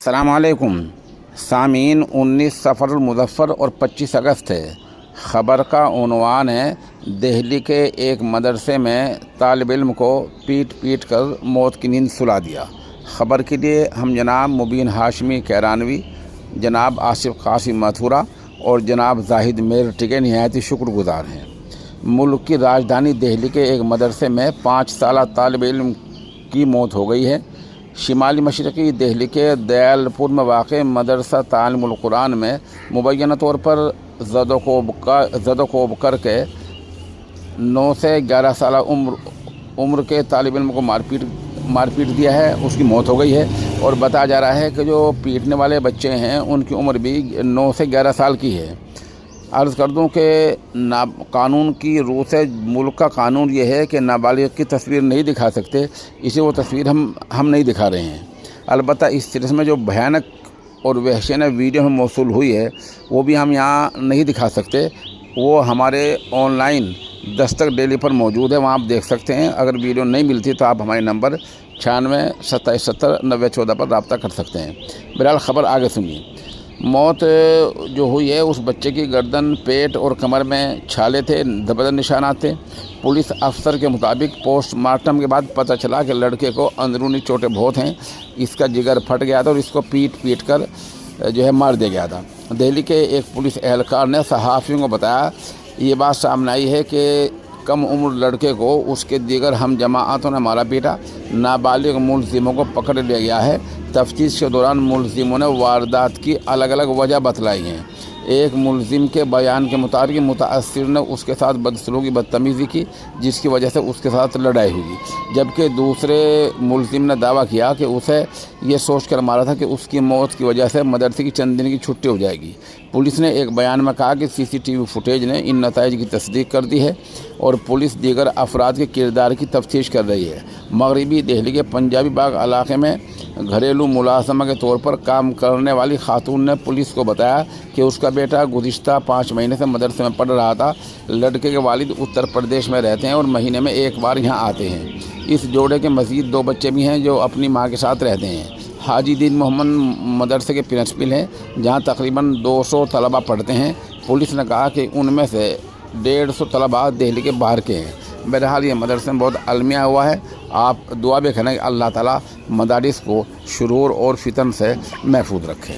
अस्सलामुअलैकुम सामीन। 19 सफ़रुल मुज़फ़्फ़र और 25 अगस्त है। ख़बर का उन्वान है, दिल्ली के एक मदरसे में तालिब इल्म को पीट पीट कर मौत की नींद सुला दिया। ख़बर के लिए हम जनाब मुबीन हाशमी कैरानवी, जनाब आसिफ कासिम मथुरा और जनाब जाहिद मेरठी के निहायत ही शुक्रगुज़ार हैं। मुल्क की राजधानी दिल्ली के एक मदरसे में 5 साला तालिब इल्म की मौत हो गई है। शिमाली मशरक़ी दिल्ली के दयालपुर में वाक़ मदरसा तालीमुल कुरान में मुबैना तौर पर ज़दोकोब करके 9 से 11 साल उम्र के तालिब इल्म को मारपीट दिया है, उसकी मौत हो गई है। और बताया जा रहा है कि जो पीटने वाले बच्चे हैं उनकी उम्र भी 9 से 11 साल की है। अर्ज़ कर दूँ कि कानून की रूह से मुल्क का कानून ये है कि नाबालिग की तस्वीर नहीं दिखा सकते, इसे वो तस्वीर हम नहीं दिखा रहे हैं। अलबत्ता इस सीरीज़ में जो भयानक और वहशीना वीडियो में मौसूल हुई है वो भी हम यहाँ नहीं दिखा सकते। वो हमारे ऑनलाइन दस्तक डेली पर मौजूद है, वहाँ आप देख सकते हैं। अगर वीडियो नहीं मिलती तो आप हमारे नंबर 96 27 70 90 14 पर रब्ता कर सकते हैं। बहरहाल ख़बर आगे सुनिए। मौत जो हुई है उस बच्चे की गर्दन, पेट और कमर में छाले थे, धब्बेदार निशानात थे। पुलिस अफसर के मुताबिक पोस्टमार्टम के बाद पता चला कि लड़के को अंदरूनी चोटें बहुत हैं, इसका जिगर फट गया था और इसको पीट कर जो है मार दिया गया था। दिल्ली के एक पुलिस एहलकार ने सहाफ़ियों को बताया, ये बात सामने आई है कि कम उम्र लड़के को उसके दीगर हम जमाअतों ने मारा पीटा। नाबालिग मुलजिमों को पकड़ लिया गया है। तफ्तीश के दौरान मुलजिमों ने वारदात की अलग अलग वजह बतलाई हैं। एक मुलजिम के बयान के मुताबिक मुतासिर ने उसके साथ बदसलूकी बदतमीज़ी की, जिसकी वजह से उसके साथ लड़ाई हुई, जबकि दूसरे मुलजिम ने दावा किया कि उसे ये सोच कर मारा था कि उसकी मौत की वजह से मदरसे की चंद दिन की छुट्टी हो जाएगी। पुलिस ने एक बयान में कहा कि CCTV फुटेज ने इन नताइज की तस्दीक कर दी है और पुलिस दीगर अफराद के किरदार की तफ्तीश कर रही है। मगरबी दिल्ली के पंजाबी बाग इलाके में घरेलू मुलाजमा के तौर पर काम करने वाली खातून ने पुलिस को बताया कि उसका बेटा गुज़िश्ता 5 महीने से मदरसे में पढ़ रहा था। लड़के के वालिद उत्तर प्रदेश में रहते हैं और महीने में एक बार यहाँ आते हैं। इस जोड़े के मज़ीद 2 बच्चे भी हैं जो अपनी माँ के साथ रहते हैं। हाजी दीन मोहम्मद मदरसे के प्रिंसिपल हैं, जहाँ तकरीबन 200 तलबा पढ़ते हैं। पुलिस ने कहा कि उनमें से 150 तलबा दिल्ली के बाहर के हैं। बहरहाल ये मदरसे में बहुत अलमिया हुआ है। आप दुआ भी करें कि अल्लाह ताला मदारिस को शुरूर और फितन से महफूज रखे।